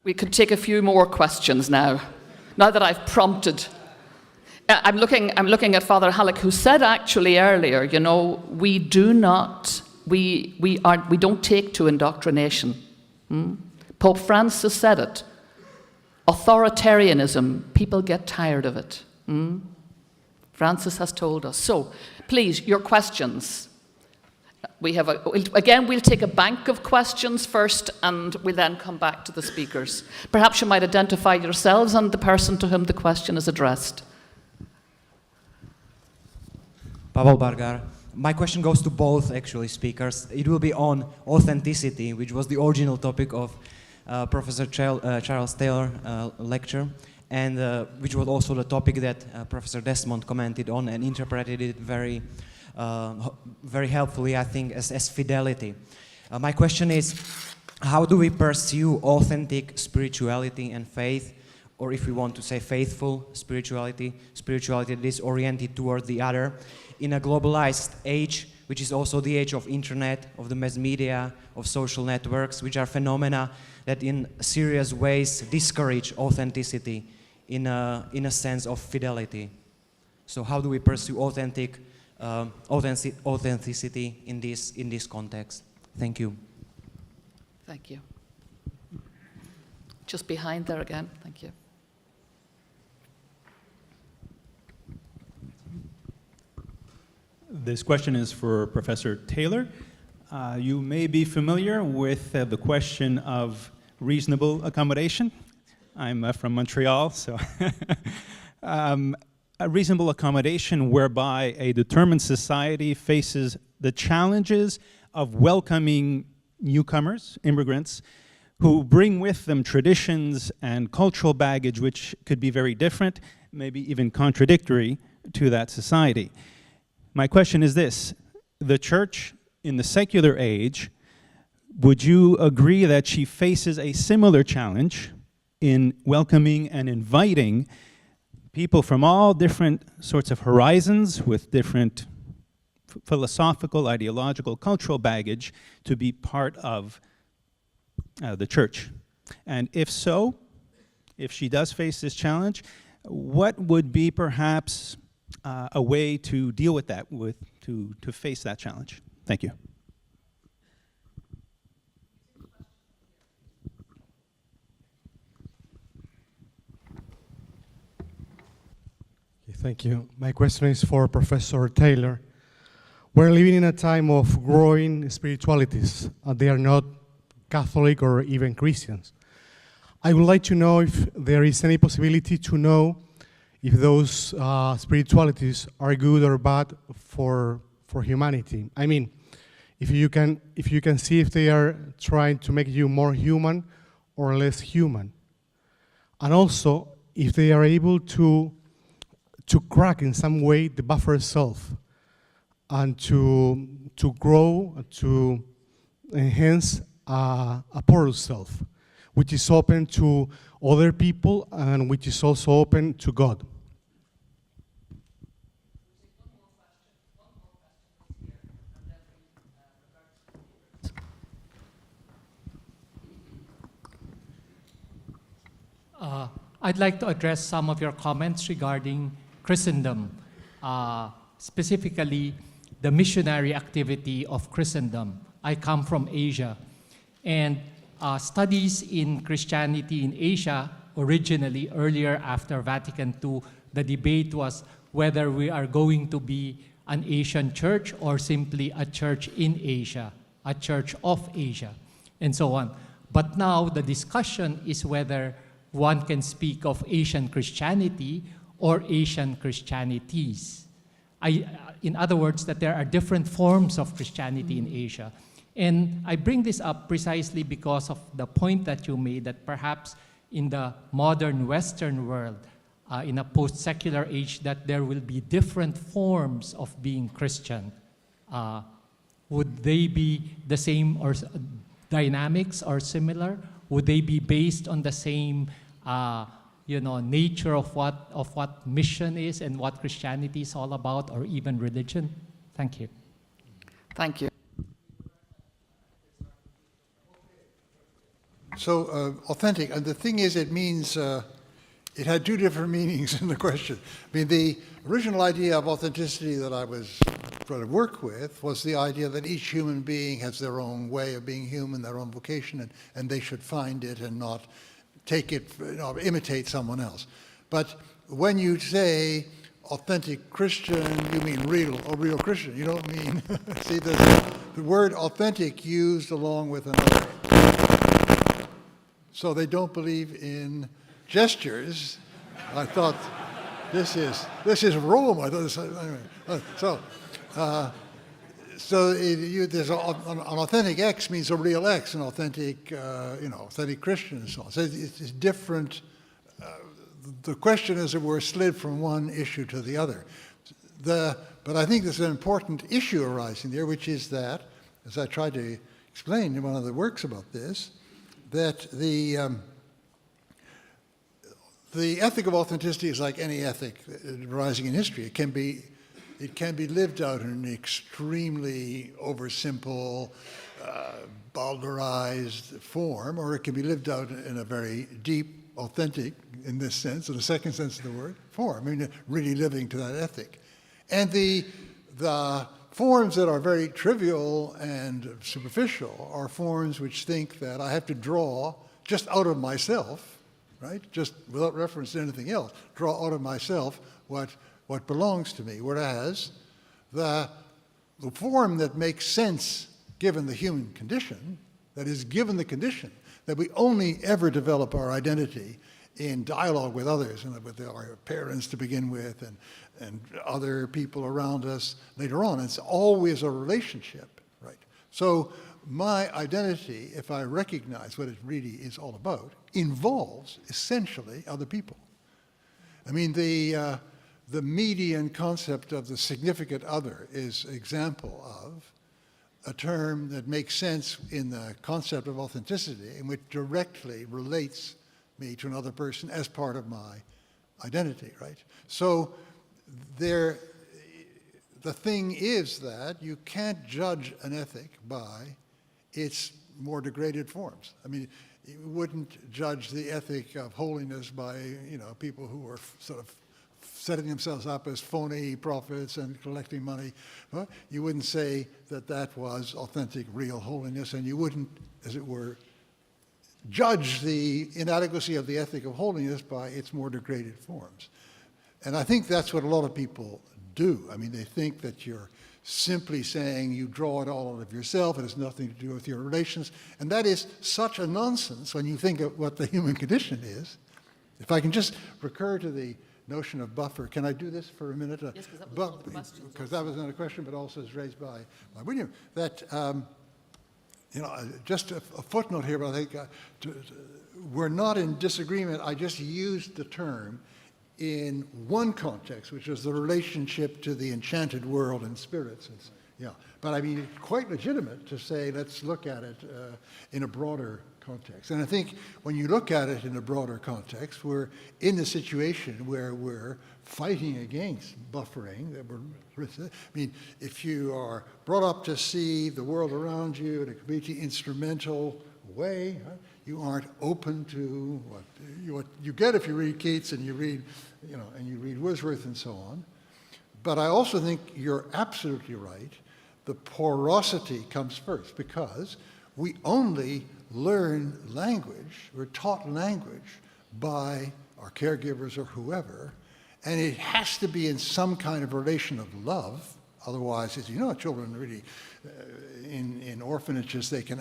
We could take a few more questions now that I've prompted. I'm looking at Father Halleck, who said actually earlier, you know, we don't take to indoctrination. Pope Francis said it. Authoritarianism, people get tired of it. Francis has told us. So, please, your questions. We'll take a bank of questions first, and we'll then come back to the speakers. Perhaps you might identify yourselves and the person to whom the question is addressed. Pavel Bargar. My question goes to both, actually, speakers. It will be on authenticity, which was the original topic of Professor Charles Taylor lecture, and which was also the topic that Professor Desmond commented on and interpreted it very helpfully, I think, as fidelity. My question is, how do we pursue authentic spirituality and faith, or if we want to say faithful spirituality that is oriented toward the other, in a globalized age, which is also the age of internet, of the mass media, of social networks, which are phenomena that in serious ways discourage authenticity in a sense of fidelity. So how do we pursue authenticity in this context? Thank you. Thank you. Just behind there again. Thank you. This question is for Professor Taylor. You may be familiar with the question of reasonable accommodation. I'm from Montreal, so a reasonable accommodation whereby a determined society faces the challenges of welcoming newcomers, immigrants, who bring with them traditions and cultural baggage which could be very different, maybe even contradictory to that society. My question is this: the church in the secular age, would you agree that she faces a similar challenge in welcoming and inviting people from all different sorts of horizons with different philosophical, ideological, cultural baggage to be part of the church? And if so, if she does face this challenge, what would be perhaps a way to deal with that, to face that challenge? Thank you. Thank you. My question is for Professor Taylor. We're living in a time of growing spiritualities. They are not Catholic or even Christians. I would like to know if there is any possibility to know if those spiritualities are good or bad for humanity. I mean, if you can see if they are trying to make you more human or less human. And also, if they are able to crack in some way the buffer self and to grow, to enhance a porous self, which is open to other people and which is also open to God. I'd like to address some of your comments regarding Christendom, specifically the missionary activity of Christendom. I come from Asia, and studies in Christianity in Asia originally, earlier after Vatican II, the debate was whether we are going to be an Asian church or simply a church in Asia, a church of Asia, and so on. But now the discussion is whether one can speak of Asian Christianity or Asian Christianities. In other words, that there are different forms of Christianity in Asia. And I bring this up precisely because of the point that you made, that perhaps in the modern Western world, in a post-secular age, that there will be different forms of being Christian. Would they be the same or dynamics or similar? Would they be based on the same nature of what mission is and what Christianity is all about, or even religion? Thank you. Thank you. So authentic, and the thing is, it means, it had two different meanings in the question. I mean, the original idea of authenticity that I was trying to work with was the idea that each human being has their own way of being human, their own vocation, and they should find it and not take it, imitate someone else. But when you say authentic Christian, you mean a real Christian. You don't mean, see, the word authentic used along with another. So they don't believe in gestures. I thought, this is Rome. I thought this, anyway. There's an authentic X means a real X, an authentic, authentic Christian and so on. So it's different. The question, as it were, slid from one issue to the other. But I think there's an important issue arising there, which is that, as I tried to explain in one of the works about this, that the ethic of authenticity is like any ethic arising in history. It can be lived out in an extremely oversimple, bowdlerized form, or it can be lived out in a very deep, authentic, in this sense, in the second sense of the word, form. I mean, really living to that ethic. And the forms that are very trivial and superficial are forms which think that I have to draw just out of myself, right? Just without reference to anything else, draw out of myself what belongs to me. Whereas the form that makes sense given the human condition, that is given the condition that we only ever develop our identity in dialogue with others, and with our parents to begin with, and other people around us later on. It's always a relationship, right? So my identity, if I recognize what it really is all about, involves essentially other people. I mean, the median concept of the significant other is an example of a term that makes sense in the concept of authenticity, and which directly relates me to another person as part of my identity, right? So the thing is that you can't judge an ethic by its more degraded forms. I mean, you wouldn't judge the ethic of holiness by, people who are sort of setting themselves up as phony prophets and collecting money. You wouldn't say that was authentic, real holiness, and you wouldn't, as it were, judge the inadequacy of the ethic of holiness by its more degraded forms. And I think that's what a lot of people do. I mean, they think that you're simply saying you draw it all out of yourself, it has nothing to do with your relations, and that is such a nonsense when you think of what the human condition is. If I can just recur to the notion of buffer. Can I do this for a minute? Yes, because that was one of the questions. Because that was another question, but also is raised by William. That, just a footnote here, but I think we're not in disagreement. I just used the term in one context, which was the relationship to the enchanted world and spirits. But I mean, it's quite legitimate to say, let's look at it in a broader context. And I think when you look at it in a broader context, we're in a situation where we're fighting against buffering. I mean, if you are brought up to see the world around you in a completely instrumental way, you aren't open to what you get if you read Keats and you read, and you read Wordsworth and so on. But I also think you're absolutely right. The porosity comes first, because we only learn language, we're taught language by our caregivers or whoever, and it has to be in some kind of relation of love. Otherwise, as you know, children really, in orphanages, they can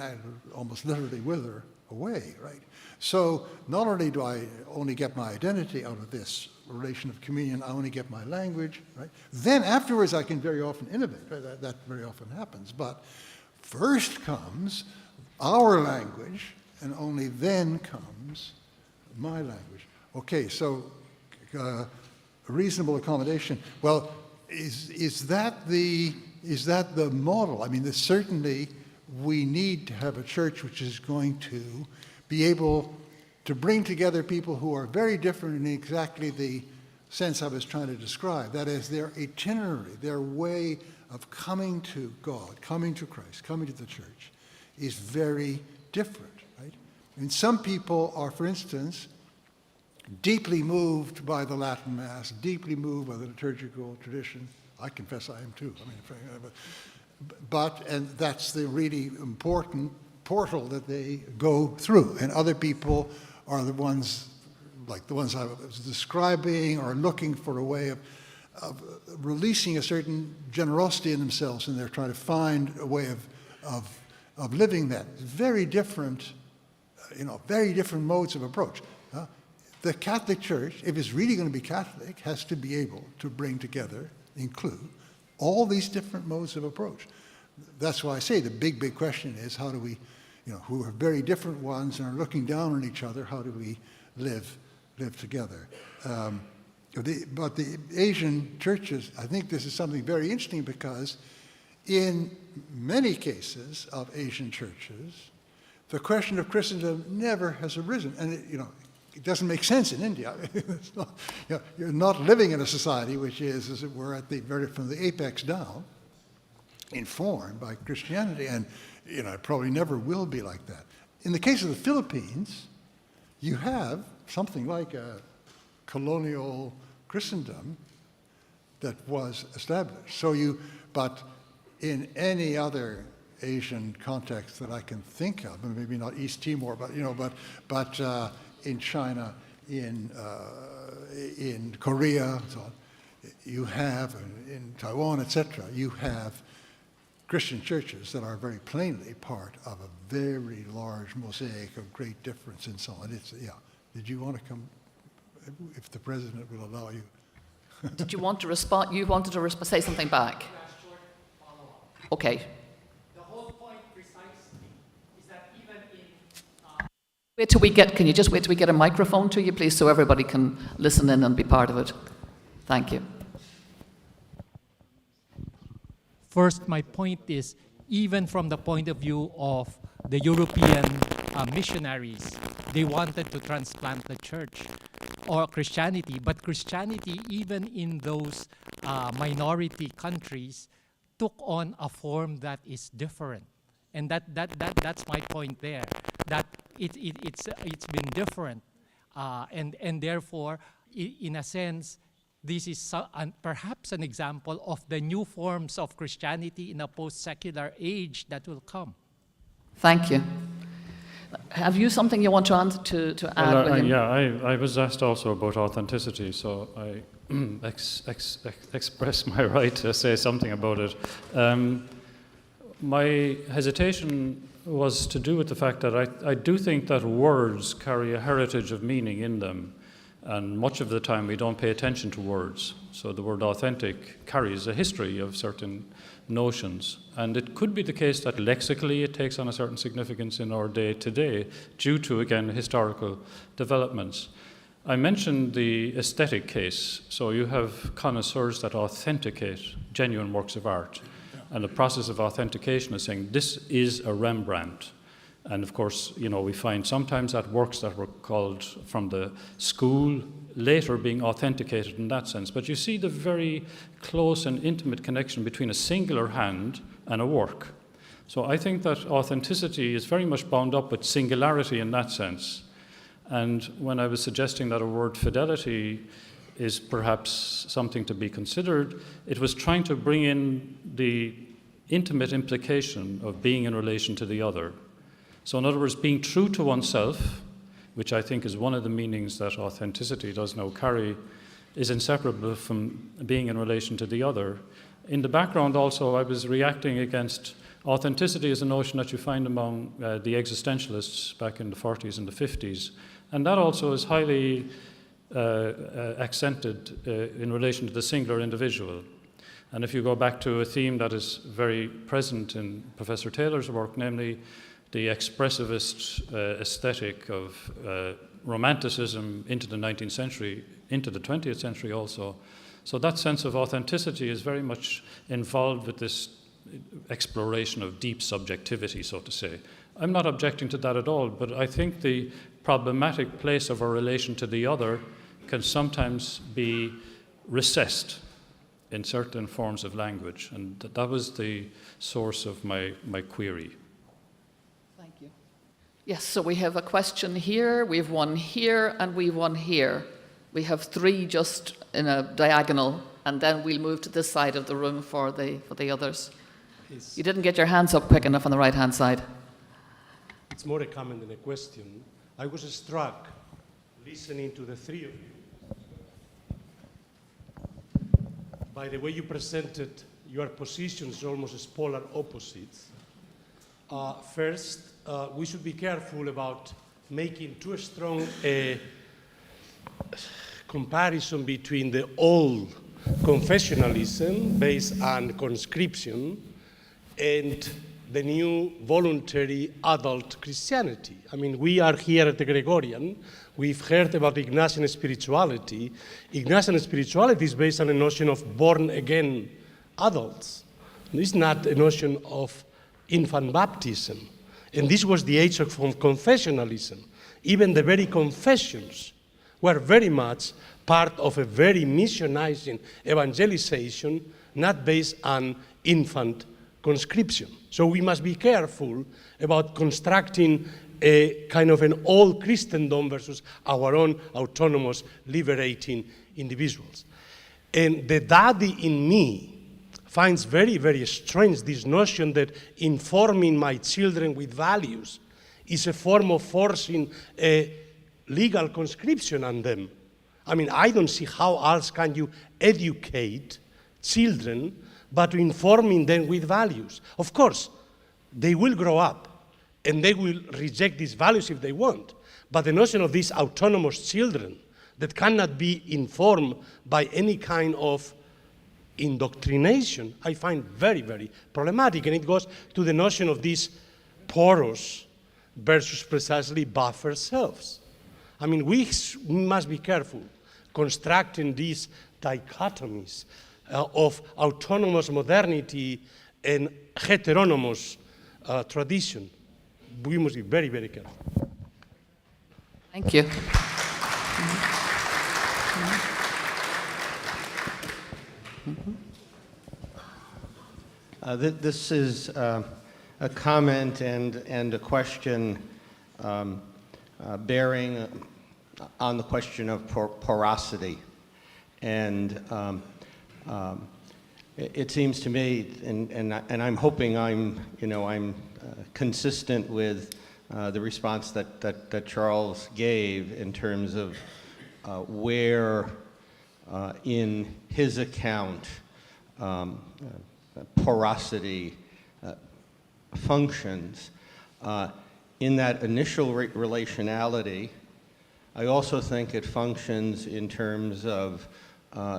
almost literally wither away, right? So not only do I only get my identity out of this relation of communion, I only get my language, right? Then afterwards I can very often innovate, right? That very often happens. But first comes our language, and only then comes my language. Okay, so reasonable accommodation. Well, is that the model? I mean, certainly we need to have a church which is going to be able to bring together people who are very different in exactly the sense I was trying to describe. That is, their itinerary, their way of coming to God, coming to Christ, coming to the church, is very different, right? And some people are, for instance, deeply moved by the Latin Mass, deeply moved by the liturgical tradition. I confess I am too. And that's the really important portal that they go through. And other people are the ones, like the ones I was describing, are looking for a way of releasing a certain generosity in themselves, and they're trying to find a way of living that. Very different, very different modes of approach. The Catholic Church, if it's really going to be Catholic, has to be able to bring together, include all these different modes of approach. That's why I say the big question is, how do we, who are very different ones and are looking down on each other, how do we live together? But the Asian churches, I think this is something very interesting, because in many cases of Asian churches, the question of Christendom never has arisen. And it doesn't make sense in India. It's not, you're not living in a society which is, as it were, from the apex down, informed by Christianity, and it probably never will be like that. In the case of the Philippines, you have something like a colonial Christendom that was established. But in any other Asian context that I can think of, and maybe not East Timor, but in China, in Korea, so on, you have, in Taiwan, etc., you have Christian churches that are very plainly part of a very large mosaic of great difference and so on. Did you want to come, if the president will allow you? Did you want to respond? You wanted to say something back? Okay. The whole point precisely is that even in... Can you just wait till we get a microphone to you, please, so everybody can listen in and be part of it? Thank you. First, my point is, even from the point of view of the European missionaries, they wanted to transplant the church or Christianity, but Christianity, even in those minority countries, took on a form that is different. And that's my point there, that it's been different. And therefore, in a sense, this is perhaps an example of the new forms of Christianity in a post-secular age that will come. Thank you. Have you something you want to add, William? Yeah, I was asked also about authenticity, so I express my right to say something about it. My hesitation was to do with the fact that I do think that words carry a heritage of meaning in them, and much of the time we don't pay attention to words. So the word authentic carries a history of certain notions, and it could be the case that lexically it takes on a certain significance in our day today due to, again, historical developments. I mentioned the aesthetic case. So you have connoisseurs that authenticate genuine works of art, and the process of authentication is saying this is a Rembrandt. And of course, we find sometimes that works that were called from the school later being authenticated in that sense. But you see the very close and intimate connection between a singular hand and a work. So I think that authenticity is very much bound up with singularity in that sense. And when I was suggesting that a word fidelity is perhaps something to be considered, it was trying to bring in the intimate implication of being in relation to the other. So in other words, being true to oneself, which I think is one of the meanings that authenticity does now carry, is inseparable from being in relation to the other. In the background also, I was reacting against authenticity as a notion that you find among the existentialists back in the 40s and the 50s. And that also is highly accented in relation to the singular individual. And if you go back to a theme that is very present in Professor Taylor's work, namely the expressivist aesthetic of Romanticism into the 19th century, into the 20th century also. So that sense of authenticity is very much involved with this exploration of deep subjectivity, so to say. I'm not objecting to that at all, but I think the problematic place of our relation to the other can sometimes be recessed in certain forms of language, and that was the source of my query. Thank you. Yes, so we have a question here, we have one here, and we have one here. We have three just in a diagonal, and then we'll move to this side of the room for the others. You didn't get your hands up quick enough on the right-hand side. It's more a comment than a question. I was struck listening to the three of you by the way you presented your positions, almost as polar opposites. First, we should be careful about making too strong a comparison between the old confessionalism based on conscription and the new voluntary adult Christianity. I mean, we are here at the Gregorian. We've heard about Ignatian spirituality. Ignatian spirituality is based on a notion of born-again adults. It's not a notion of infant baptism. And this was the age of confessionalism. Even the very confessions were very much part of a very missionizing evangelization, not based on infant conscription. So we must be careful about constructing a kind of an old Christendom versus our own autonomous, liberating individuals. And the daddy in me finds very, very strange this notion that informing my children with values is a form of forcing a legal conscription on them. I mean, I don't see how else can you educate children but informing them with values. Of course, they will grow up and they will reject these values if they want. But the notion of these autonomous children that cannot be informed by any kind of indoctrination, I find very, very problematic. And it goes to the notion of these porous versus precisely buffer selves. I mean, we must be careful constructing these dichotomies of autonomous modernity and heteronomous tradition. We must be very, very careful. Thank you. This is a comment and a question bearing on the question of porosity. And it seems to me, and I'm hoping I'm consistent with the response that Charles gave in terms of where in his account porosity functions. In that initial relationality, I also think it functions in terms of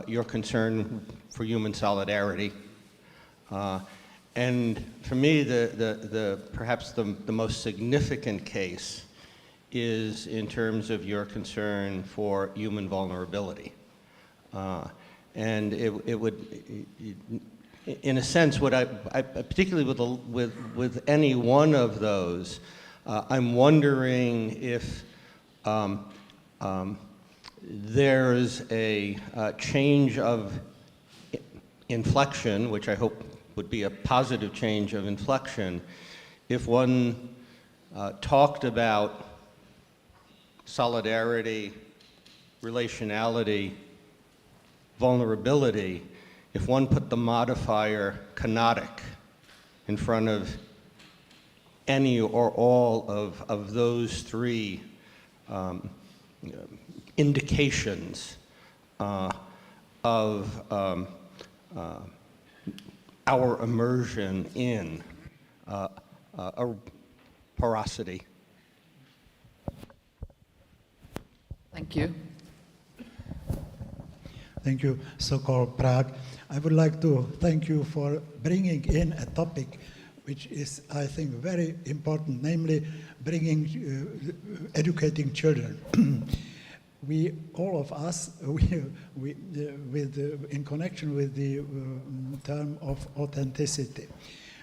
your concern for human solidarity. And for me, perhaps the most significant case is in terms of your concern for human vulnerability. And it would, in a sense, what I particularly with any one of those, I'm wondering if there's a change of inflection, which I hope would be a positive change of inflection, if one talked about solidarity, relationality, vulnerability, if one put the modifier kenotic in front of any or all of those three indications of our immersion in a porosity. Thank you. Thank you, so-called Prague. I would like to thank you for bringing in a topic which is, I think, very important, namely educating children. We, all of us, in connection with the term of authenticity,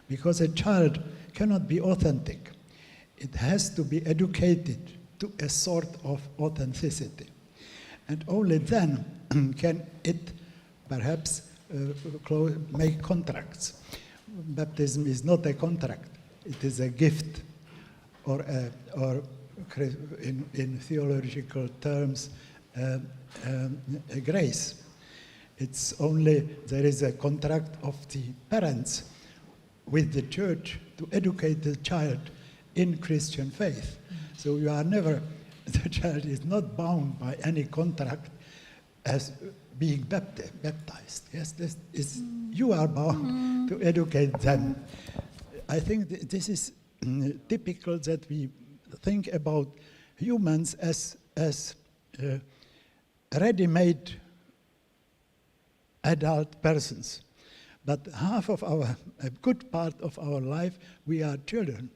because a child cannot be authentic. It has to be educated to a sort of authenticity. And only then can it perhaps make contracts. Baptism is not a contract, it is a gift or in theological terms, grace. It's only there is a contract of the parents with the church to educate the child in Christian faith. So you are never, the child is not bound by any contract as being baptized. Yes, this is, you are bound to educate them. I think this is typical that we think about humans as ready-made adult persons. But a good part of our life, we are children.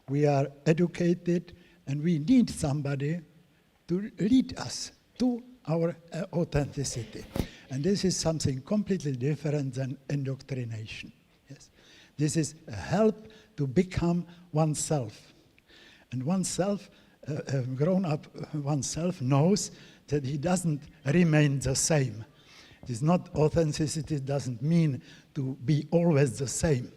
We are educated, and we need somebody to lead us to our authenticity. And this is something completely different than indoctrination. Yes. This is a help to become oneself. And oneself, grown-up oneself knows that he doesn't remain the same. It is not authenticity, doesn't mean to be always the same.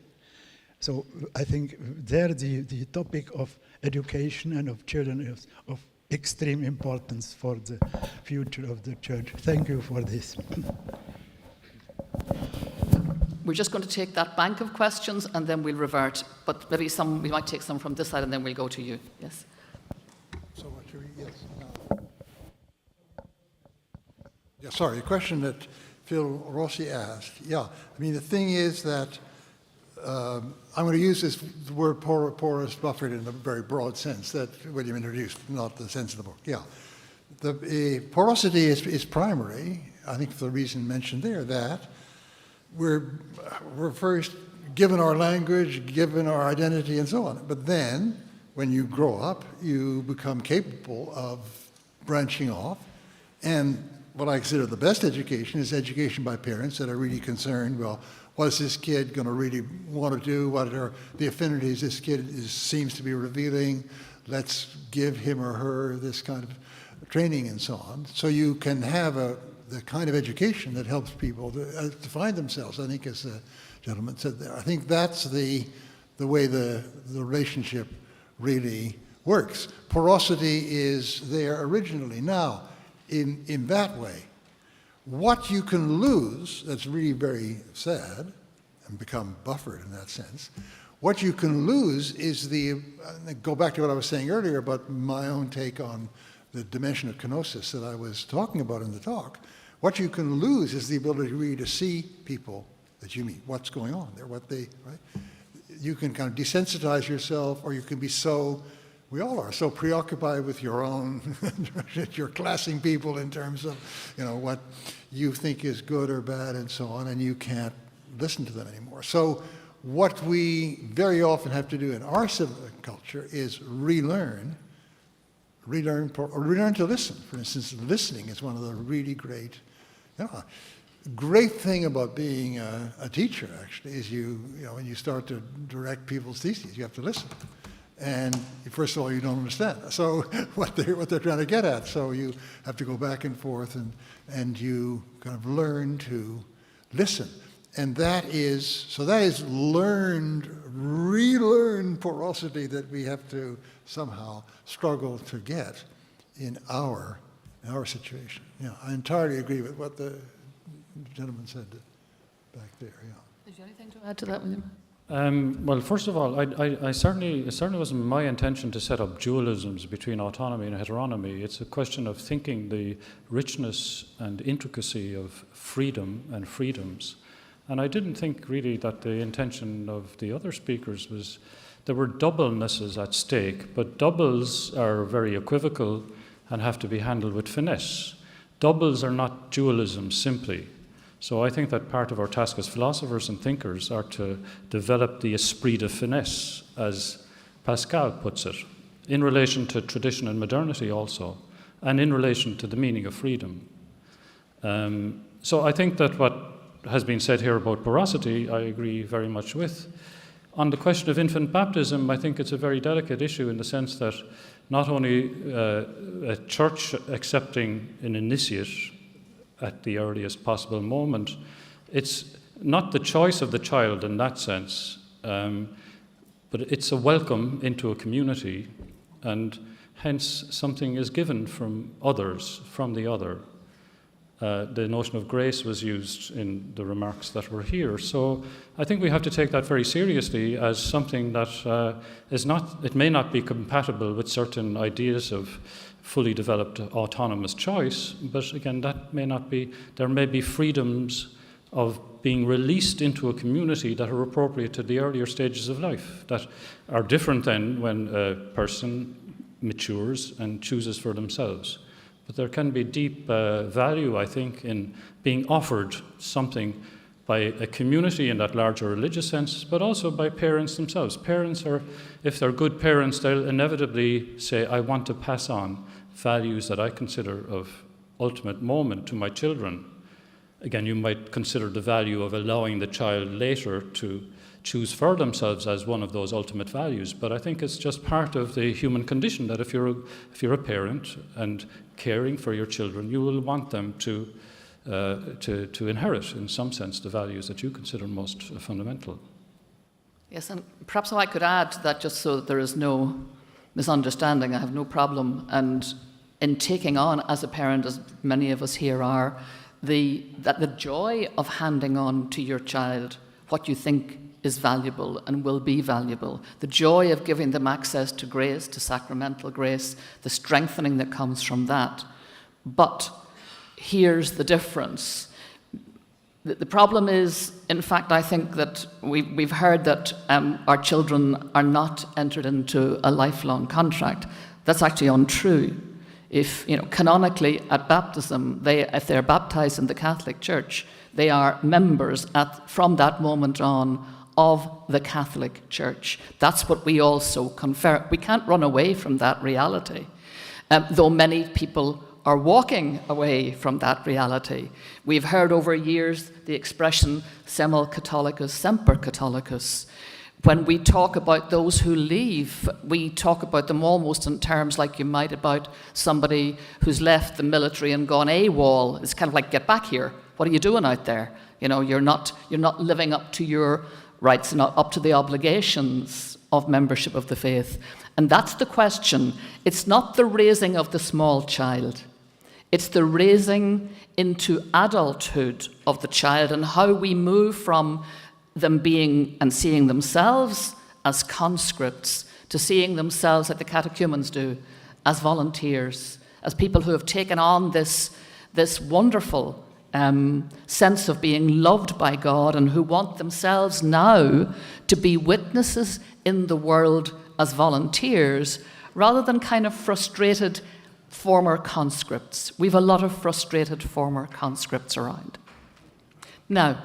So I think there the topic of education and of children is of extreme importance for the future of the church. Thank you for this. We're just going to take that bank of questions and then we'll revert. But maybe we might take some from this side and then we'll go to you. Yes. So what should we, yes. Yeah, sorry, a question that Phil Rossi asked. Yeah, I mean, the thing is that I'm going to use this word porous, buffered in a very broad sense that William introduced, not the sense of the book. Yeah. The porosity is primary, I think for the reason mentioned there, that we're first given our language, given our identity, and so on. But then, when you grow up, you become capable of branching off. And what I consider the best education is education by parents that are really concerned, well, what is this kid going to really want to do? What are the affinities this kid seems to be revealing? Let's give him or her this kind of training and so on. So you can have the kind of education that helps people to find themselves, I think, as the gentleman said there. I think that's the way the relationship really works. Porosity is there originally. Now, in that way, what you can lose, that's really very sad, and become buffered in that sense, what you can lose is go back to what I was saying earlier about my own take on the dimension of kenosis that I was talking about in the talk. What you can lose is the ability really to see people that you meet, what's going on there, right? You can kind of desensitize yourself, or you can be we all are so preoccupied with your own, you're classing people in terms of, what you think is good or bad and so on, and you can't listen to them anymore. So what we very often have to do in our civic culture is relearn to listen. For instance, listening is one of the really great thing about being a teacher, actually, is when you start to direct people's theses, you have to listen. And first of all, you don't understand so what they're trying to get at. So you have to go back and forth, and you kind of learn to listen. And that is relearned porosity that we have to somehow struggle to get in our situation. Yeah, I entirely agree with what the gentleman said back there. Yeah. Is there anything to add to that, William? Well, first of all, it certainly wasn't my intention to set up dualisms between autonomy and heteronomy. It's a question of thinking the richness and intricacy of freedom and freedoms. And I didn't think really that the intention of the other speakers was there were doublenesses at stake, but doubles are very equivocal and have to be handled with finesse. Doubles are not dualism simply. So I think that part of our task as philosophers and thinkers are to develop the esprit de finesse, as Pascal puts it, in relation to tradition and modernity also, and in relation to the meaning of freedom. So I think that what has been said here about porosity, I agree very much with. On the question of infant baptism, I think it's a very delicate issue in the sense that not only a church accepting an initiate at the earliest possible moment, it's not the choice of the child in that sense. But it's a welcome into a community, and hence something is given from others, from the other. The notion of grace was used in the remarks that were here. So I think we have to take that very seriously as something that is not, it may not be compatible with certain ideas of fully developed autonomous choice, but again, that may not be, there may be freedoms of being released into a community that are appropriate to the earlier stages of life, that are different than when a person matures and chooses for themselves. But there can be deep value, I think, in being offered something by a community in that larger religious sense, but also by parents themselves. Parents are, if they're good parents, they'll inevitably say, I want to pass on values that I consider of ultimate moment to my children. Again, you might consider the value of allowing the child later to choose for themselves as one of those ultimate values. But I think it's just part of the human condition that if you're a parent and caring for your children, you will want them to inherit, in some sense, the values that you consider most fundamental. Yes, and perhaps I could add that just so that there is no misunderstanding, I have no problem and in taking on as a parent, as many of us here are, the joy of handing on to your child what you think is valuable and will be valuable, the joy of giving them access to grace, to sacramental grace, the strengthening that comes from that. But here's the difference. The problem is, in fact, I think that we've heard that our children are not entered into a lifelong contract. That's actually untrue. If, canonically at baptism, if they're baptized in the Catholic Church, they are members from that moment on of the Catholic Church. That's what we also confer. We can't run away from that reality, though many people are walking away from that reality. We've heard over years the expression semel Catholicus, semper Catholicus. When we talk about those who leave, we talk about them almost in terms like you might about somebody who's left the military and gone AWOL. It's kind of like, get back here. What are you doing out there? You're not living up to your rights, not up to the obligations of membership of the faith. And that's the question. It's not the raising of the small child. It's the raising into adulthood of the child and how we move from them being and seeing themselves as conscripts to seeing themselves, like the catechumens do, as volunteers, as people who have taken on this wonderful sense of being loved by God and who want themselves now to be witnesses in the world as volunteers rather than kind of frustrated former conscripts. We've a lot of frustrated former conscripts around. Now,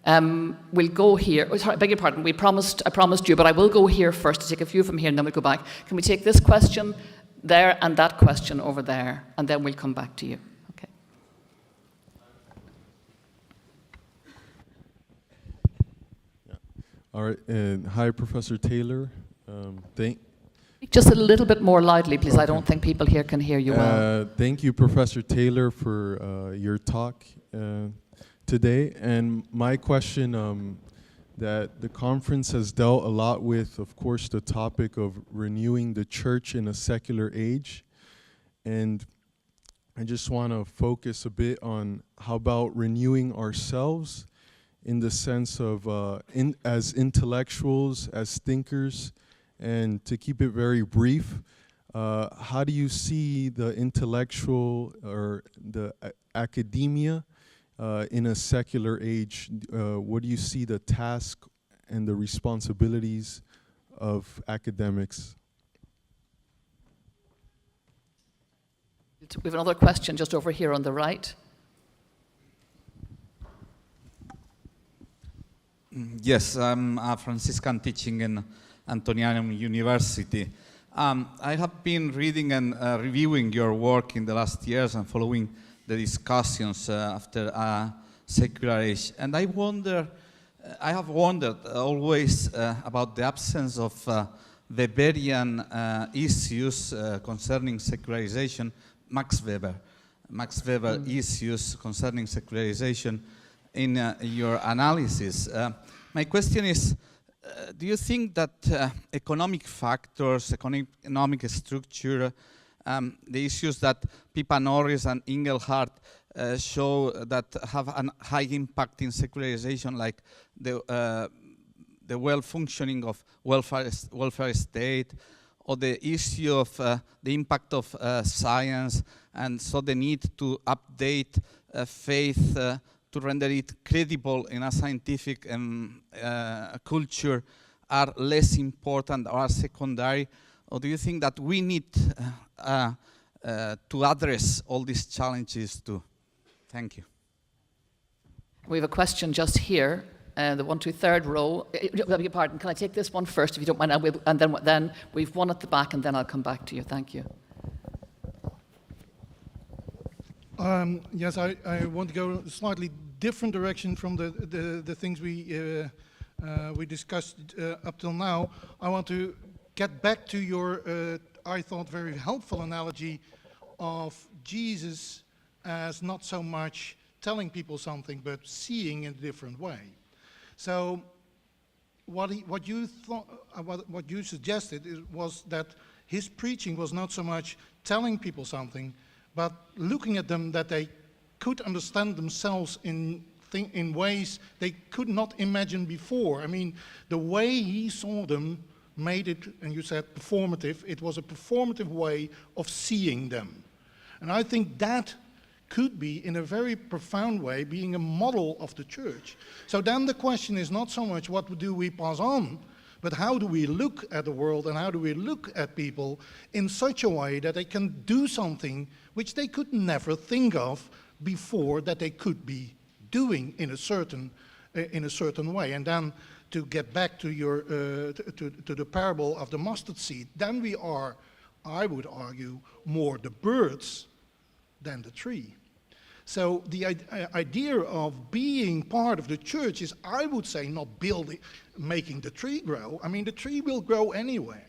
we'll go here. Oh, sorry, I beg your pardon. I promised you, but I will go here first to take a few from here and then we'll go back. Can we take this question there and that question over there, and then we'll come back to you. Okay. Yeah. All right. Hi, Professor Taylor. Just a little bit more loudly, please. Okay. I don't think people here can hear you well. Thank you, Professor Taylor, for your talk today. And my question, that the conference has dealt a lot with, of course, the topic of renewing the church in a secular age. And I just want to focus a bit on how about renewing ourselves in the sense of as intellectuals, as thinkers, and to keep it very brief, how do you see the intellectual or the academia in a secular age? What do you see the task and the responsibilities of academics? We have another question just over here on the right. Yes, I'm a Franciscan teaching in Antonianum University. I have been reading and reviewing your work in the last years and following the discussions after a secular age. And I have wondered always about the absence of Weberian issues concerning secularization, Max Weber issues concerning secularization in your analysis. My question is, do you think that economic factors, economic structure, the issues that Pippa Norris and Engelhardt show that have a high impact in secularization, like the well-functioning of welfare state, or the issue of the impact of science, and so the need to update faith to render it credible in a scientific culture, are less important or are secondary? Or do you think that we need to address all these challenges too? Thank you. We have a question just here, the 1, 2, 3rd row. I beg your pardon, can I take this one first, if you don't mind? And then we've one at the back, and then I'll come back to you. Thank you. Yes, I want to go a slightly different direction from the things we discussed up till now. I want to get back to your, I thought, very helpful analogy of Jesus as not so much telling people something, but seeing in a different way. So what you suggested was that his preaching was not so much telling people something, but looking at them that they could understand themselves in ways they could not imagine before. I mean, the way he saw them made it, and you said performative, it was a performative way of seeing them. And I think that could be, in a very profound way, being a model of the church. So then the question is not so much what do we pass on, but how do we look at the world and how do we look at people in such a way that they can do something which they could never think of before that they could be doing in a certain way. And then to get back to your to the parable of the mustard seed, then we are, I would argue, more the birds than the tree. So the idea of being part of the church is, I would say, not making the tree grow. I mean, the tree will grow anyway.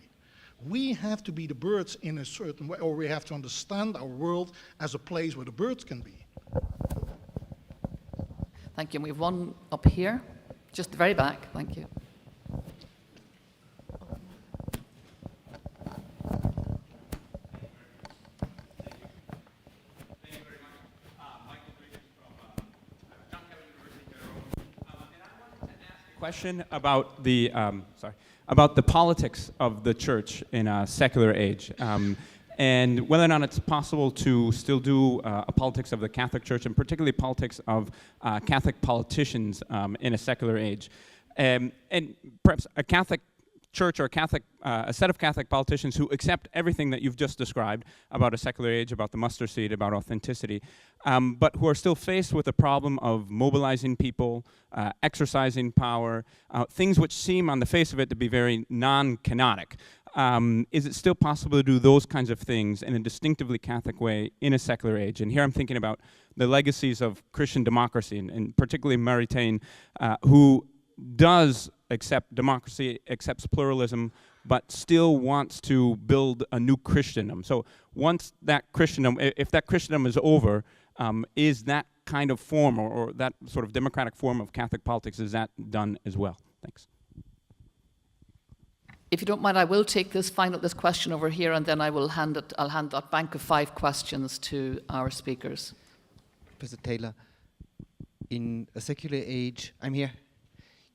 We have to be the birds in a certain way, or we have to understand our world as a place where the birds can be. Thank you. And we have one up here, just the very back. Thank you. Question about the about the politics of the church in a secular age, and whether or not it's possible to still do a politics of the Catholic Church, and particularly politics of Catholic politicians in a secular age, and perhaps a Catholic church or a set of Catholic politicians who accept everything that you've just described about a secular age, about the mustard seed, about authenticity, but who are still faced with the problem of mobilizing people, exercising power, things which seem on the face of it to be very non-canonic. Is it still possible to do those kinds of things in a distinctively Catholic way in a secular age? And here I'm thinking about the legacies of Christian democracy, and particularly Maritain, who does accept democracy, accepts pluralism, but still wants to build a new Christendom. So once that Christendom, if that Christendom is over, is that kind of form or that sort of democratic form of Catholic politics, is that done as well? Thanks. If you don't mind, I will take this question over here, and then I'll hand that bank of 5 questions to our speakers. Professor Taylor, in a secular age, I'm here.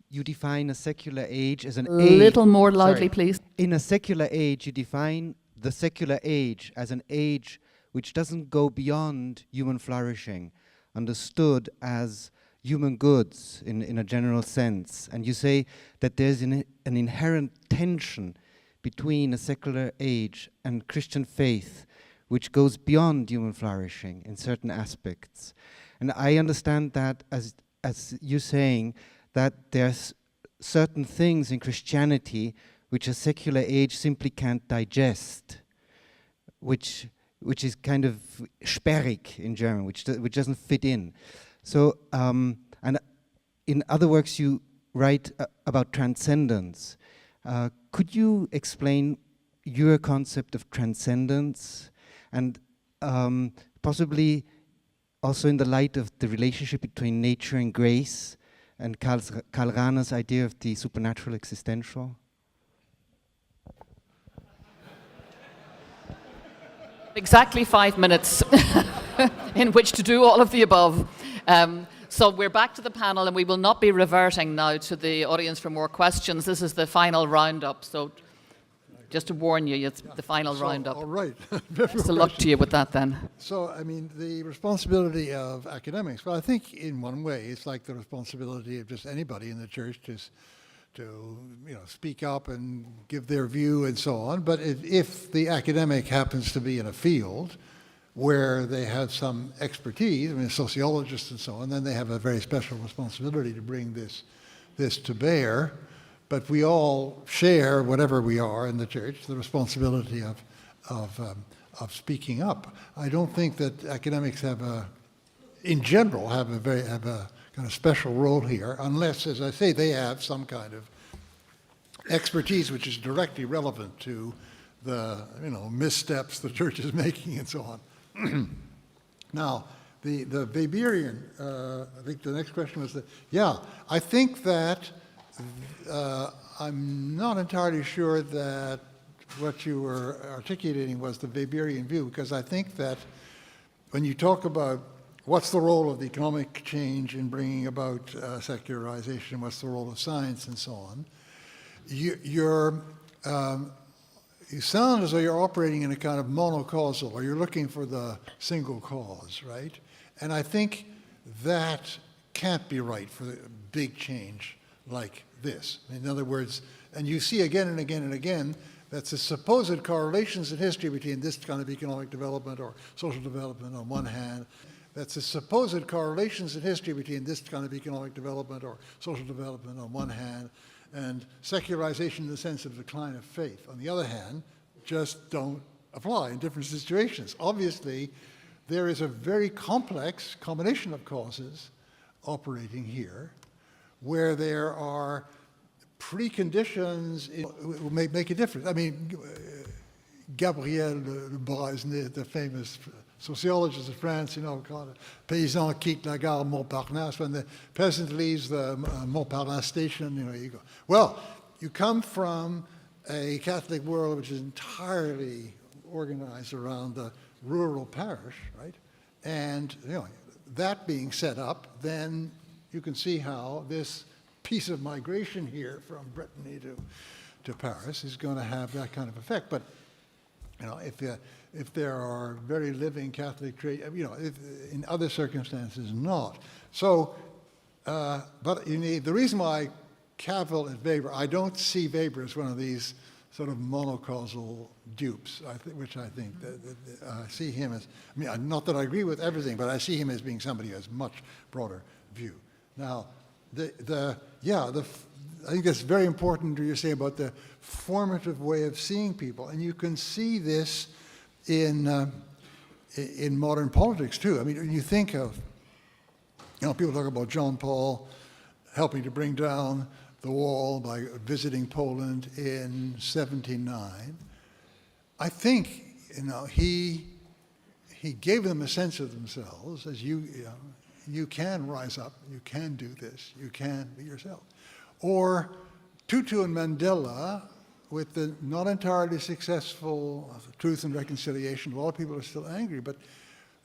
You define a secular age as an age. A little more loudly, please. In a secular age, you define the secular age as an age which doesn't go beyond human flourishing, understood as human goods in a general sense. And you say that there's an inherent tension between a secular age and Christian faith, which goes beyond human flourishing in certain aspects. And I understand that as you saying that there's certain things in Christianity which a secular age simply can't digest, which is kind of sperrig in German, which doesn't fit in. So, and in other works you write about transcendence. Could you explain your concept of transcendence, and possibly also in the light of the relationship between nature and grace, and Karl Rahner's idea of the supernatural existential? Exactly 5 minutes in which to do all of the above. So we're back to the panel, and we will not be reverting now to the audience for more questions. This is the final roundup. So just to warn you, it's the final roundup. All right. Best of luck to you with that then. So, I mean, the responsibility of academics, well, I think in one way it's like the responsibility of just anybody in the church to speak up and give their view and so on. But if the academic happens to be in a field where they have some expertise, I mean, sociologists and so on, then they have a very special responsibility to bring this to bear. But we all share, whatever we are in the church, the responsibility of speaking up. I don't think that academics in general, have a kind of special role here, unless, as I say, they have some kind of expertise which is directly relevant to the missteps the church is making and so on. Now, the Weberian, I think the next question was I think that I'm not entirely sure that what you were articulating was the Weberian view, because I think that when you talk about what's the role of the economic change in bringing about secularization, what's the role of science and so on, you sound as though you're operating in a kind of monocausal, or you're looking for the single cause, right? And I think that can't be right for a big change like this. In other words, and you see again and again and again, that's the supposed correlations in history between this kind of economic development or social development on one hand. That's the supposed correlations in history between this kind of economic development or social development on one hand, and secularization in the sense of decline of faith on the other hand, just don't apply in different situations. Obviously, there is a very complex combination of causes operating here, where there are preconditions will make a difference. I mean, Gabriel Le Brasnet, the famous sociologist of France, called Paysan quitte la gare Montparnasse. When the peasant leaves the Montparnasse station, you go. Well, you come from a Catholic world which is entirely organized around the rural parish, right? And that being set up, then you can see how this piece of migration here from Brittany to Paris is going to have that kind of effect. But if there are very living Catholic in other circumstances, not. So, but the reason why I cavil at Weber, I don't see Weber as one of these sort of monocausal dupes, which I think I see him as, not that I agree with everything, but I see him as being somebody who has much broader view. Now, I think that's very important, what you say about the formative way of seeing people, and you can see this in modern politics too. I mean, when you think of, people talk about John Paul helping to bring down the wall by visiting Poland in '79. I think, he gave them a sense of themselves as you can rise up, you can do this, you can be yourself. Or Tutu and Mandela, with the not entirely successful Truth and Reconciliation, a lot of people are still angry, but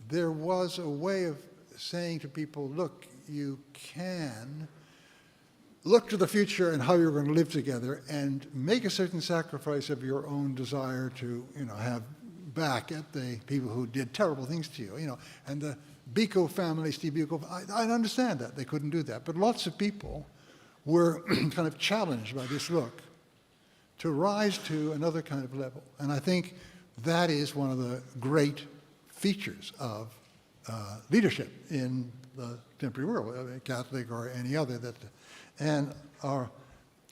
there was a way of saying to people, look, you can look to the future and how you're going to live together and make a certain sacrifice of your own desire to, have back at the people who did terrible things to you, and the Biko family, Steve Biko, I understand that. They couldn't do that. But lots of people were kind of challenged by this look to rise to another kind of level. And I think that is one of the great features of leadership in the contemporary world, Catholic or any other. And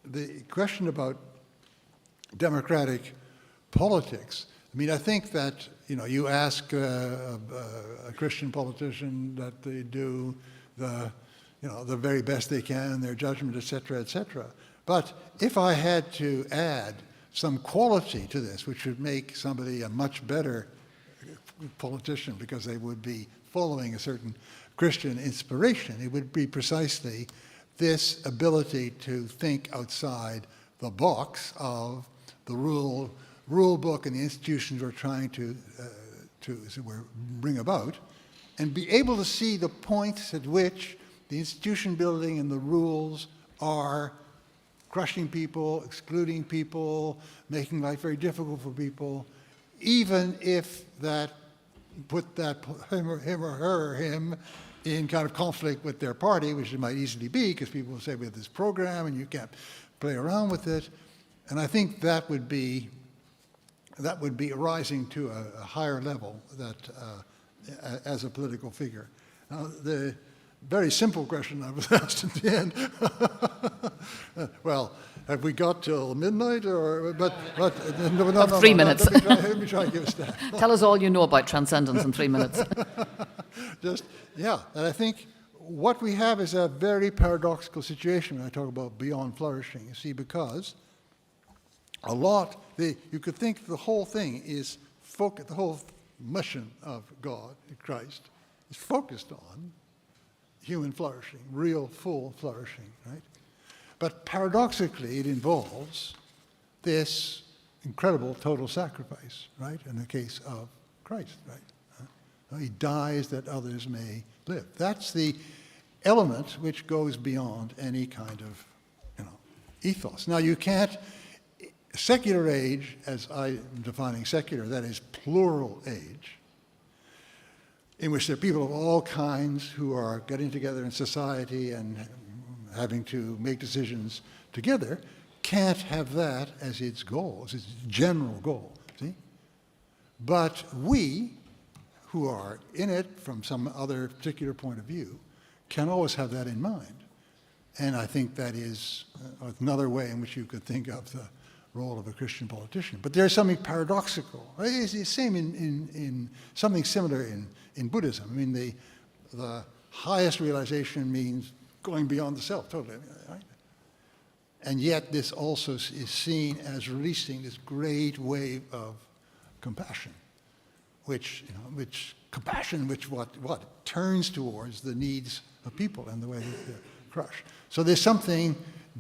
the question about democratic politics, I think that, you ask a Christian politician that they do the very best they can in their judgment, et cetera, et cetera. But if I had to add some quality to this, which would make somebody a much better politician because they would be following a certain Christian inspiration, it would be precisely this ability to think outside the box of the rule book and the institutions we're trying to as it were, bring about, and be able to see the points at which the institution building and the rules are crushing people, excluding people, making life very difficult for people, even if that put that him or him in kind of conflict with their party, which it might easily be, because people will say we have this program and you can't play around with it. And I think that would be rising to a higher level that as a political figure. Now, the very simple question I was asked at the end. Well, have we got till midnight, or but no, 3 minutes. Let me try and give a stat. Tell us all you know about transcendence in 3 minutes. And I think what we have is a very paradoxical situation when I talk about beyond flourishing. You see, because you could think the whole thing is the whole mission of God in Christ is focused on human flourishing, real, full flourishing, right? But paradoxically, it involves this incredible total sacrifice, right? In the case of Christ, right? He dies that others may live. That's the element which goes beyond any kind of, ethos. Now, you can't. Secular age, as I am defining secular, that is plural age, in which there are people of all kinds who are getting together in society and having to make decisions together, can't have that as its goal, as its general goal, see? But we, who are in it from some other particular point of view, can always have that in mind. And I think that is another way in which you could think of the role of a Christian politician. But there's something paradoxical. It's the same in something similar in Buddhism. I mean, the highest realization means going beyond the self, totally, right? And yet this also is seen as releasing this great wave of compassion, which turns towards the needs of people and the way that they're crushed. So there's something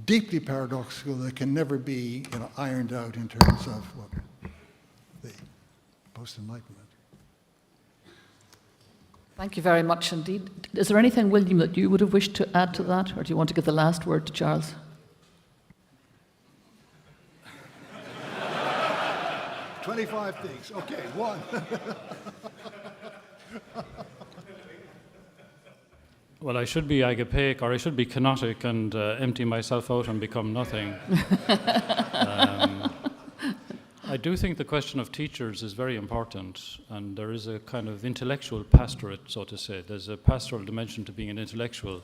deeply paradoxical that can never be ironed out in terms of the post-enlightenment. Thank you very much indeed. Is there anything, William, that you would have wished to add to that, or do you want to give the last word to Charles? "25 things. Okay, one. Well, I should be agapeic, or I should be kenotic and empty myself out and become nothing. I do think the question of teachers is very important, and there is a kind of intellectual pastorate, so to say. There's a pastoral dimension to being an intellectual.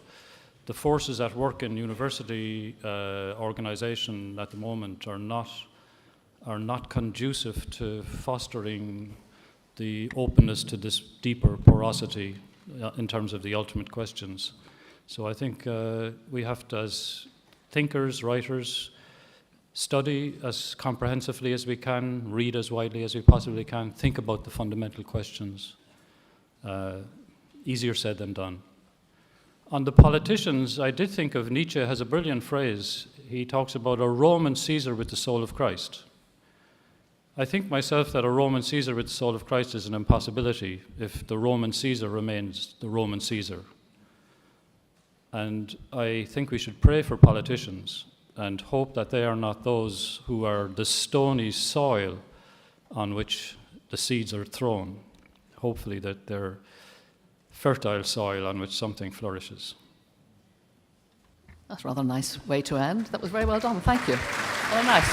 The forces at work in university organization at the moment are not conducive to fostering the openness to this deeper porosity in terms of the ultimate questions. So I think we have to, as thinkers, writers, study as comprehensively as we can, read as widely as we possibly can, think about the fundamental questions. Easier said than done. On the politicians, I did think of Nietzsche has a brilliant phrase. He talks about a Roman Caesar with the soul of Christ. I think myself that a Roman Caesar with the soul of Christ is an impossibility if the Roman Caesar remains the Roman Caesar. And I think we should pray for politicians and hope that they are not those who are the stony soil on which the seeds are thrown. Hopefully that they're fertile soil on which something flourishes. That's a rather nice way to end. That was very well done. Thank you. Very nice.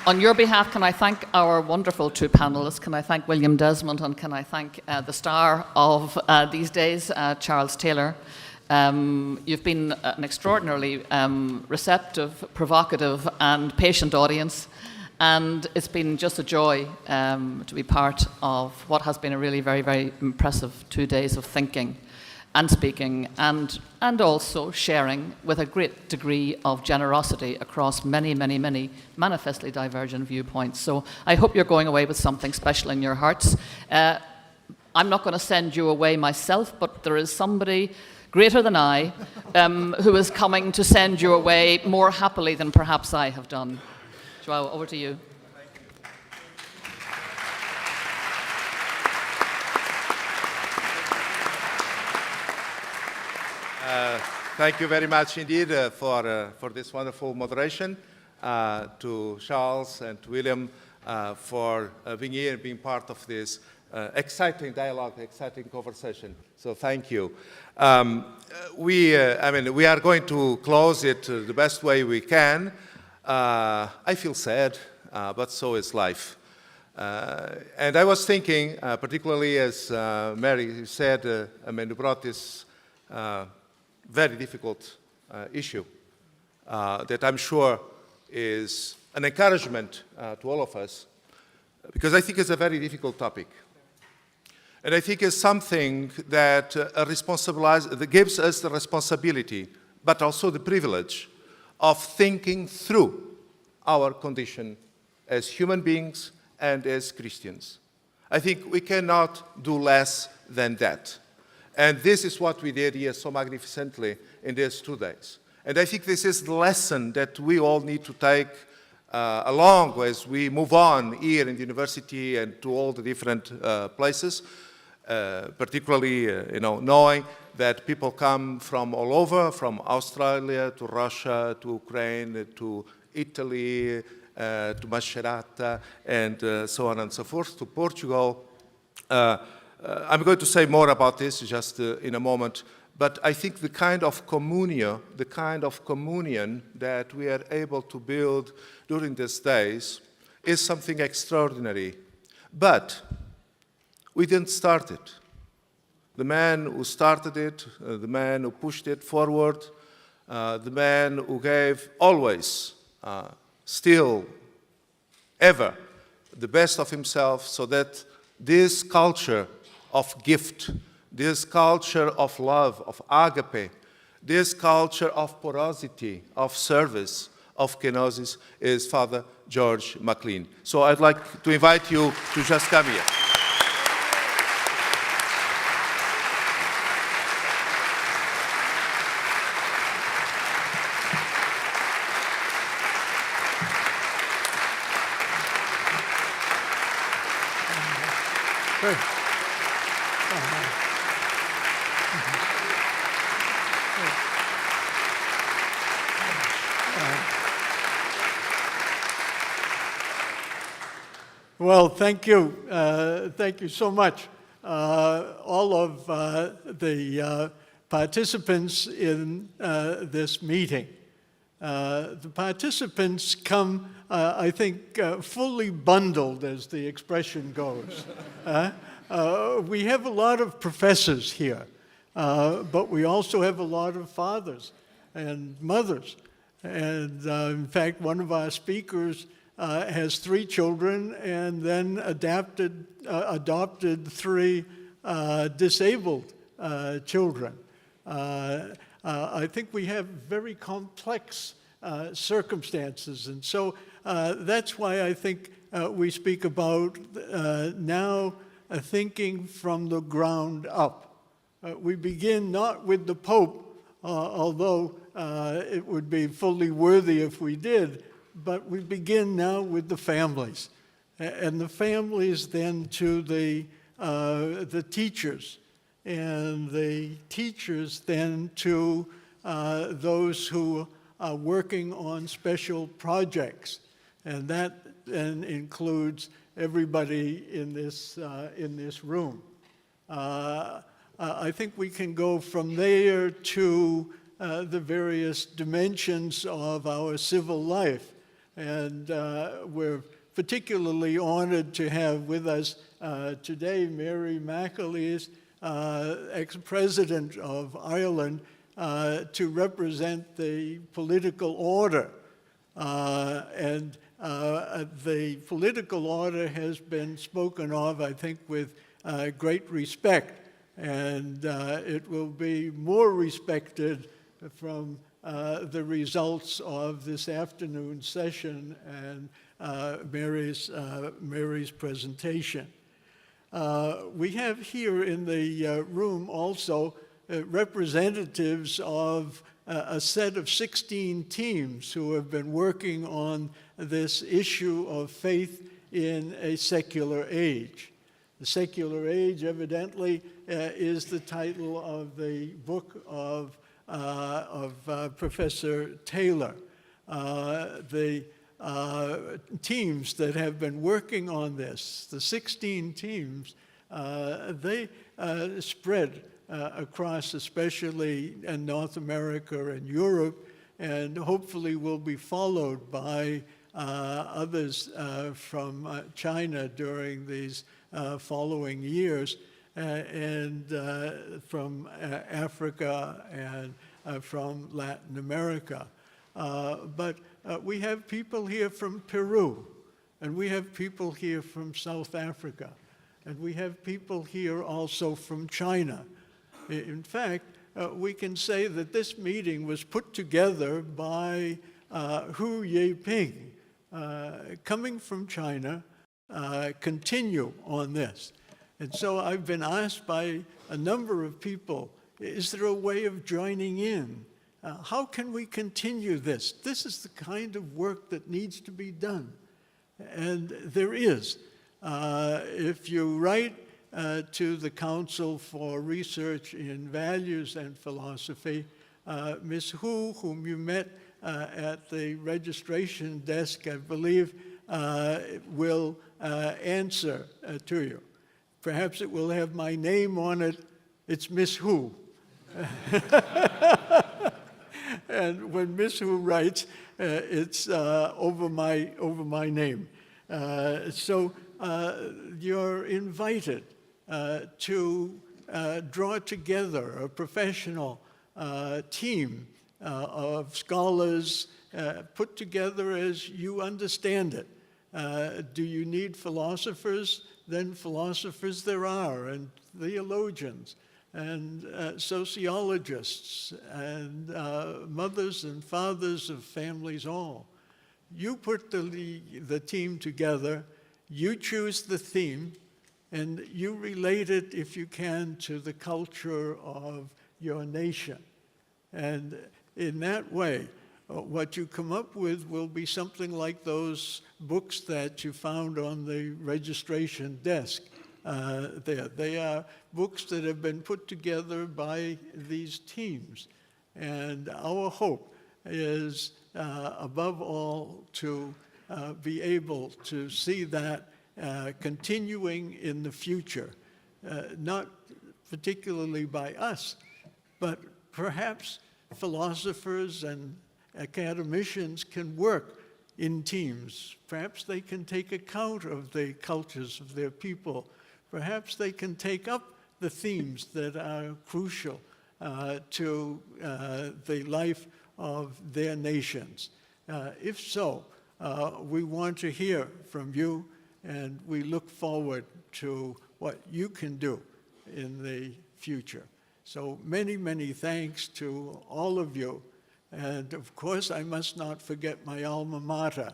On your behalf, can I thank our wonderful two panelists? Can I thank William Desmond, and can I thank the star of these days, Charles Taylor? You've been an extraordinarily receptive, provocative, and patient audience, and it's been just a joy to be part of what has been a really very, very impressive 2 days of thinking. and speaking and also sharing with a great degree of generosity across many, many, many manifestly divergent viewpoints. So I hope you're going away with something special in your hearts. I'm not going to send you away myself, but there is somebody greater than I who is coming to send you away more happily than perhaps I have done. Joao, over to you. Thank you very much indeed for this wonderful moderation, to Charles and to William for being here and being part of this exciting dialogue, exciting conversation. So thank you. We are going to close it the best way we can. I feel sad, but so is life. And I was thinking, particularly as Mary said, you brought this very difficult issue that I'm sure is an encouragement to all of us, because I think it's a very difficult topic. And I think it's something that that gives us the responsibility, but also the privilege of thinking through our condition as human beings and as Christians. I think we cannot do less than that. And this is what we did here so magnificently in these 2 days. And I think this is the lesson that we all need to take along as we move on here in the university and to all the different places, particularly knowing that people come from all over, from Australia to Russia to Ukraine to Italy to Macerata and so on and so forth, to Portugal. I'm going to say more about this just in a moment, but I think the kind of communion that we are able to build during these days is something extraordinary. But we didn't start it. The man who started it, the man who pushed it forward, the man who gave always, still, ever, the best of himself so that this culture of gift, this culture of love, of agape, this culture of porosity, of service, of kenosis is Father George MacLean. So I'd like to invite you to just come here. Good. Well, thank you. Thank you so much. All of the participants in this meeting. The participants come, I think, fully bundled, as the expression goes. We have a lot of professors here, but we also have a lot of fathers and mothers. And in fact, one of our speakers has 3 children and then adopted 3 disabled children. I think we have very complex circumstances, and so that's why I think we speak about now thinking from the ground up. We begin not with the Pope, although it would be fully worthy if we did, but we begin now with the families, and the families then to the teachers, and the teachers then to those who are working on special projects, and that then includes everybody in this room. I think we can go from there to the various dimensions of our civil life. And we're particularly honored to have with us today Mary McAleese, ex-president of Ireland, to represent the political order. And the political order has been spoken of, I think, with great respect. and it will be more respected from the results of this afternoon's session and Mary's presentation. We have here in the room also representatives of a set of 16 teams who have been working on this issue of faith in a secular age. The Secular Age, evidently, is the title of the book of Professor Taylor. The teams that have been working on this, the 16 teams, they spread across, especially in North America and Europe, and hopefully will be followed by others from China during these following years, and from Africa and from Latin America. But we have people here from Peru, and we have people here from South Africa, and we have people here also from China. In fact, we can say that this meeting was put together by Hu Yeping, coming from China, continue on this. And so I've been asked by a number of people, is there a way of joining in? How can we continue this? This is the kind of work that needs to be done. And there is. If you write to the Council for Research in Values and Philosophy, Ms. Hu, whom you met at the registration desk, I believe, will answer to you. Perhaps it will have my name on it. It's Miss Hu. And when Miss Hu writes, it's over my name. So you're invited to draw together a professional team of scholars put together as you understand it. Do you need philosophers? Then philosophers there are, and theologians, and sociologists, and mothers and fathers of families all. You put the team together, you choose the theme, and you relate it, if you can, to the culture of your nation. And in that way, what you come up with will be something like those books that you found on the registration desk there. They are books that have been put together by these teams. And our hope is, above all, to be able to see that continuing in the future, not particularly by us, but perhaps philosophers and academicians can work in teams. Perhaps they can take account of the cultures of their people. Perhaps they can take up the themes that are crucial to the life of their nations. If so, we want to hear from you, and we look forward to what you can do in the future. So many, many thanks to all of you. And of course, I must not forget my alma mater,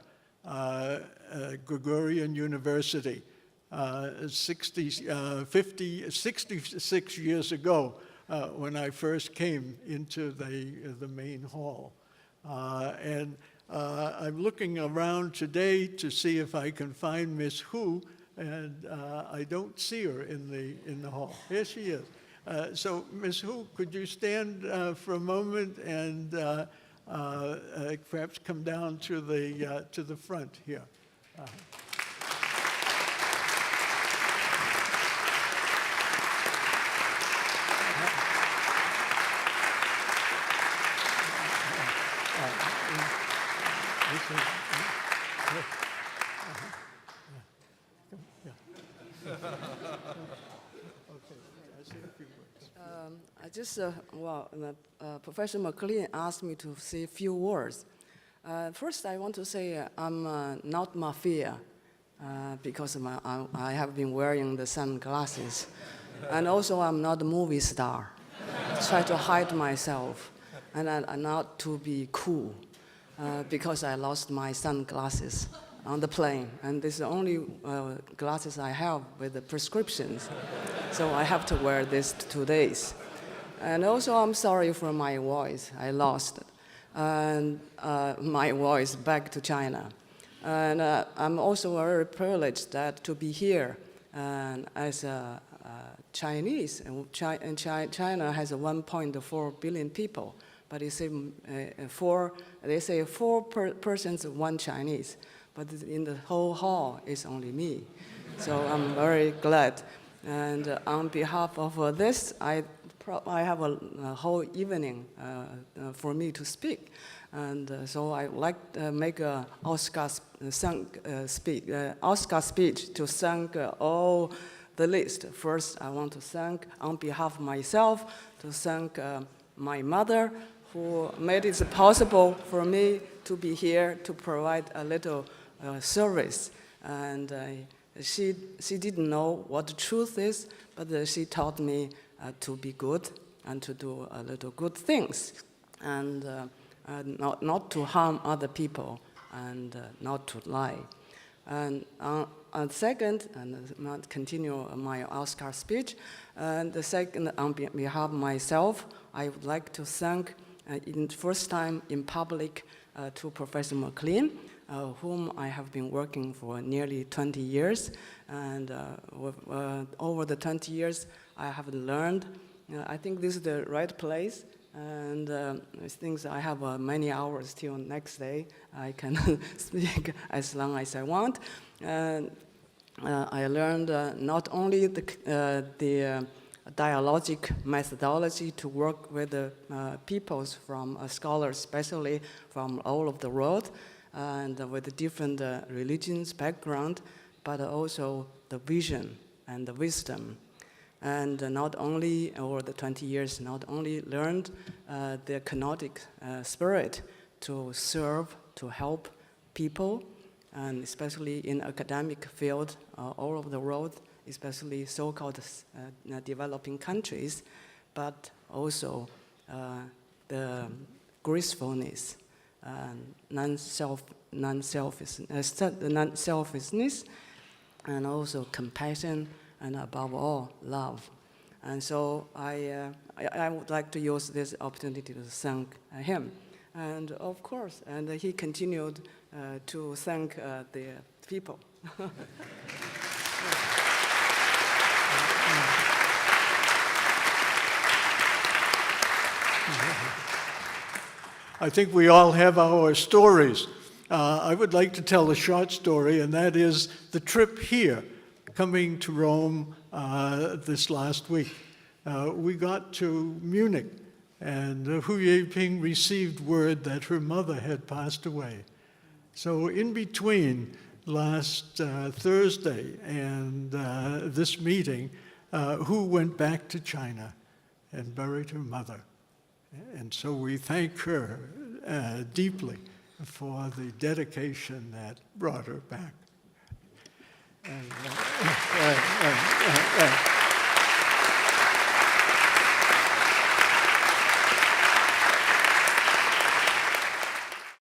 Gregorian University. 66 years ago, when I first came into the main hall. And I'm looking around today to see if I can find Miss Hu, and I don't see her in the hall. Here she is. So, Ms. Hu, could you stand for a moment and perhaps come down to the front here? I just, Professor McLean asked me to say a few words. First, I want to say I'm not mafia because I have been wearing the sunglasses And also, I'm not a movie star. Try to hide myself, and not to be cool, because I lost my sunglasses on the plane, and this is the only glasses I have with the prescriptions. So I have to wear this 2 days. And also, I'm sorry for my voice. I lost it. And my voice back to China. And I'm also very privileged that to be here as a Chinese. And China has 1.4 billion people, but they say four persons, one Chinese. But in the whole hall, it's only me. So I'm very glad. And on behalf of this, I have a whole evening for me to speak. And so I would like to make an Oscar speech to thank all the list. First, I want to thank, on behalf of myself, to thank my mother, who made it possible for me to be here to provide a little service. And she didn't know what the truth is, but she taught me to be good and to do a little good things, and not to harm other people, and not to lie. And second, and I'll continue my Oscar speech, and the second, on behalf of myself, I would like to thank, in first time in public, to Professor McLean, whom I have been working for nearly 20 years. And over the 20 years, I have learned, I think this is the right place. And I think I have many hours till next day. I can speak as long as I want. And I learned not only the dialogic methodology to work with the peoples from scholars, especially from all over the world, and with different religions, background, but also the vision and the wisdom. And not only, over the 20 years, not only learned the kenotic spirit to serve, to help people, and especially in academic field all over the world, especially so-called developing countries, but also the gracefulness, non-selfishness, and also compassion, and above all, love. And so I would like to use this opportunity to thank him. And of course, and he continued to thank the people. I think we all have our stories. I would like to tell a short story, and that is the trip here, coming to Rome this last week. We got to Munich, and Hu Yeping received word that her mother had passed away. So in between last Thursday and this meeting, Hu went back to China and buried her mother. And so we thank her deeply for the dedication that brought her back. And,